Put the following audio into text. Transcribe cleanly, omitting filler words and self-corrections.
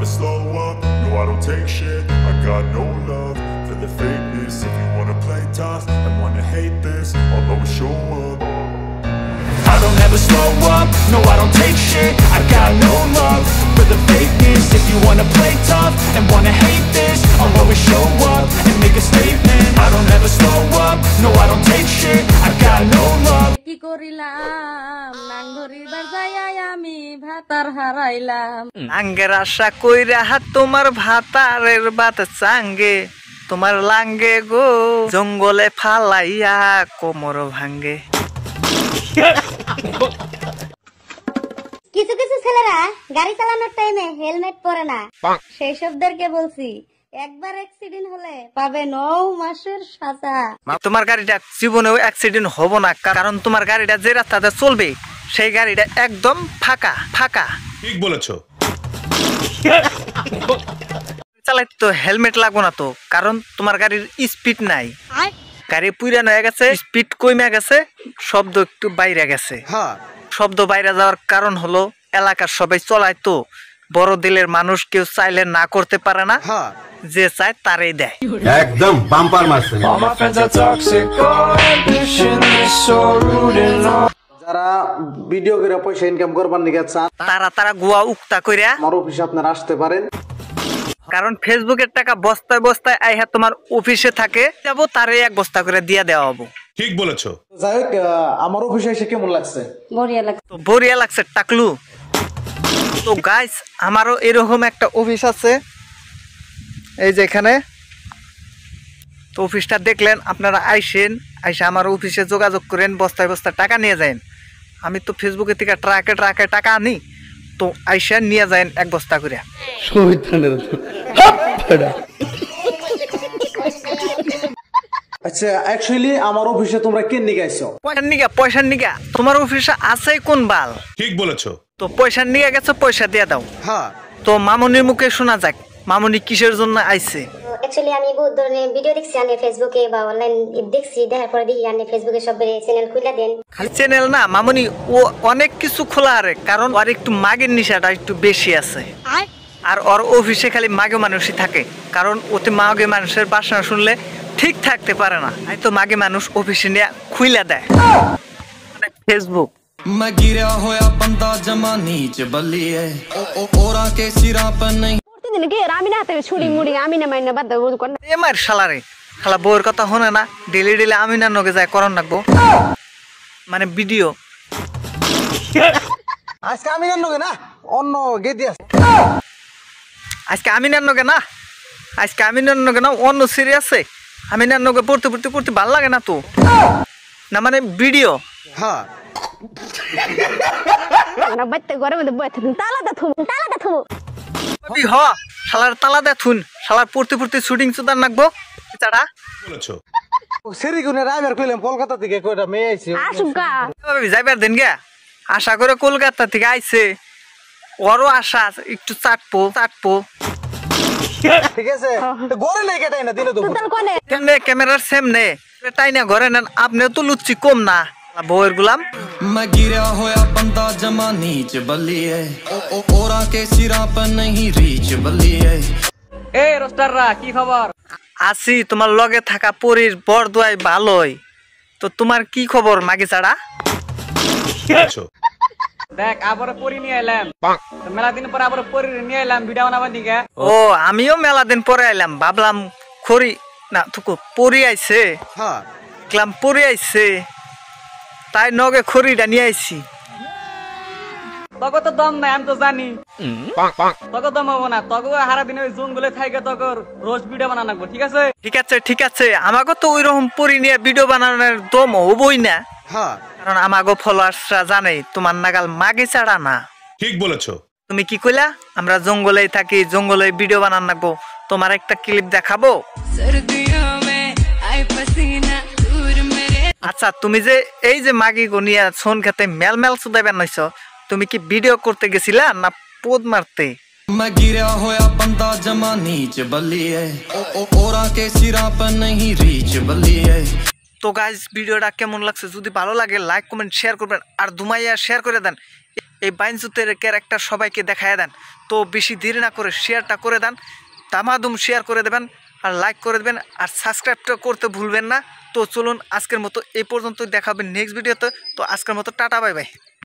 never slow up, no I don't take shit. I got no love for the fakeness. If you wanna play tough and wanna hate this, I'll always show up. I don't ever slow up, no I don't take shit. I got no love for the fakeness. If you wanna play tough and wanna hate this, I'll always show up and make a statement. I don't ever slow up, no I don't take shit. I got no love. কি করিলাম নাঙ্গরি বাজায় আমি ভাতার হারাইলাম আঙ্গের আশা কইরা তোমার ভাতারের বাত চাঙ্গে তোমার লাঙ্গে গো জঙ্গলে ফালাইয়া কোমর ভাঙ্গে। কিছু কিছু ছেলেরা গাড়ি চালানোর টাইমে হেলমেট পরে না, সেই সবদেরকে বলছি একবার অ্যাক্সিডেন্ট হলে পাবে 9 মাসের সাজা। তোমার গাড়িটা জীবনেও অ্যাক্সিডেন্ট হবো না, কারণ তোমার গাড়িটা যে রাস্তাতে চলবে সেই গাড়িটা একদম ফাঁকা ফাঁকা। ঠিক বলেছো। চালাইতে তো হেলমেট লাগবো না তো, কারণ তোমার গাড়ির স্পিড নাই, গাড়ি পুরানো হয়ে গেছে, স্পিড কমে গেছে, শব্দ একটু বাইরে গেছে। শব্দ বাইরে যাওয়ার কারণ হলো এলাকার সবাই চলায় তো, বড় দিলের মানুষ কেউ চাইলে না করতে পারে না, যে চায় তারই দেয়। একদম বাম্পার মারছে। যারা ভিডিও করে পয়সা ইনকাম করবার নিকে চান তারা গুয়া উক্তা কইরা আমার অফিসে আপনারা আসতে পারেন, কারণ ফেসবুকের টাকা বস্তায় বস্তায় আইহা তোমার অফিসে থাকে, যাব তারে 1 বস্তা করে দিয়া দেওয়া হবো। ঠিক বলেছো। যাই হোক, আমার অফিসে এসে কেমন লাগছে? বড়িয়া লাগছে টাকলু। তো গাইস, আমারও এরকম একটা অফিস আছে, এই যে এখানে। তো অফিসটা দেখলেন আপনারা, আইসা আমার অফিসে যোগাযোগ করেন, বস্তায় বস্তায় টাকা নিয়ে যান। আমি তো ফেসবুকে থেকে ট্রাকে টাকা আনি, তো আইসা নিয়ে যান 1 বস্তা করে। আচ্ছা, অ্যাকচুয়ালি আমার অফিসে তোমরা কেন নিয়ে আইছো? পয়সার নিগা। তোমার অফিসে আছে কোন বাল? ঠিক বলেছো। তো পয়সা নিয়ে গেছে, পয়সা দিয়ে দাও। হ্যাঁ। তো মামুনির মুখে শোনা যাক, মামুনি কিসের জন্য আইছে। অ্যাকচুয়ালি আমি বহুত ধরনের ভিডিও দেখছি আনে ফেসবুকে বা অনলাইন দেখছি, দেখার পরে দেখি আনে ফেসবুকে সব চ্যানেল খুলে দেন। খালি চ্যানেল না মামুনি, ও অনেক কিছু খোলা আরে, কারণ ওর একটু মাগের নিশাটা একটু বেশি আছে। আর ওর অফিসে খালি মাগে মানুষই থাকে, কারণ ওতে মাগে মানুষের বাসনা শুনলে ঠিক থাকতে পারে না। এই তো মাগে মানুষ অফিসে নিয়ে খুইলা দেয় ফেসবুক। मैं गिरा होया बंदा जमानी च बलिए ओरा के सिरा पर नहीं প্রতিদিন কি আমি না হাতে ছুরি মুড়ি আমি না মাইনা বাদ দেব কোন এমার শালারে, শালা বউয়ের কথা শুনে না, ডেলি আমি না নগে যায় করন রাখবো মানে ভিডিও। আজকে আমি নগে না অন্য গেদি আছে, আজকে আমি না নগে না, আজকে আমি না নগে না অন্য সিরিয়াস আছে। আমি না নগে পড়তে ভালো লাগে না তো, না মানে ভিডিও। হ্যাঁ, না বাইতে ঘরে মধ্যে বইতে তালা দা থুম হ শালার তালা দে থুন, শালার পড়তে শুটিং সুদার নাকবো চাড়া। বলেছো। সেরিগুনে রাইবার কইলাম কলকাতা থেকে কয়টা মেয়ে আইছে, আসুকা যাইবার দেন গে। আশা করে কলকাতা থেকে আইছে, ওরও আশা একটু চাটপো। ঠিক আছে, তো ঘরে নাই কেটাই না দিলে তো কেমনে ক্যামেরার সামনে তাই না ঘরে নেন, আপনিও তো লুচ্ছি কম না বউয়ের গুলাম। मैं गिरा होया बंदा जमानी च बलिए ओरा के सिरा पर नहीं रीच बलिए। এই রোস্টাররা কি খবর? আছি, তোমার লগে থাকা পরীর বর দোয়াই ভালোই। তো তোমার কি খবর মাগি চাড়া? দেখ আবার পরি নিয়ে এলাম, মেলা দিন পর আবার পরি নিয়ে এলাম ভিডিও বানাবার দিকে। ও আমিও মেলা দিন পরে আইলাম, ভাবলাম খড়ি না থুকু পরি আইছে। হ্যাঁ, ক্লাম পরি আইছে, তাই নগে খড়িটা নিয়ে আইছি। তক তো দম নাই আমি তো জানি, তক দম হবো না, তক হারা দিন ওই জঙ্গলে থাইকে তক রোজ ভিডিও বানানো লাগবো। ঠিক আছে, আমাকে তো ওইরকম পরি নিয়ে ভিডিও বানানোর দম হবই না, কারণ আমাকে ফলোয়ার্সরা জানে তোমার নাগাল মাগে ছাড়া না। ঠিক বলেছো। তুমি কি কইলা? আমরা জঙ্গলেই থাকি, জঙ্গলে ভিডিও বানান লাগবো। তোমার একটা ক্লিপ দেখাবো। আচ্ছা, তুমি যে এই যে মাগি গনিয়া সোন খেতে মেল সুদাইবেন নইছ, তুমি কি ভিডিও করতে গেছিলা না পোদ মারতে? मैं गिरा होया बंदा जमानी च बलिए ओरा के सिरा पर नहीं रीच बलिए। তো গাইস, ভিডিওটা কেমন লাগছে? যদি ভালো লাগে লাইক কমেন্ট শেয়ার করবেন, আর দুমাইয়া শেয়ার করে দেন। এই বাইনজুতের ক্যারেক্টার সবাইকে দেখায় দেন। তো বেশি দেরি না করে শেয়ারটা করে দেন, দামাদুম শেয়ার করে দেবেন, আর লাইক করে দেবেন, আর সাবস্ক্রাইবটা করতে ভুলবেন না। তো চলুন আজকের মতো এই পর্যন্তই, দেখাবেন নেক্সট ভিডিওতে। তো আজকের মতো টাটা, বাই বাই।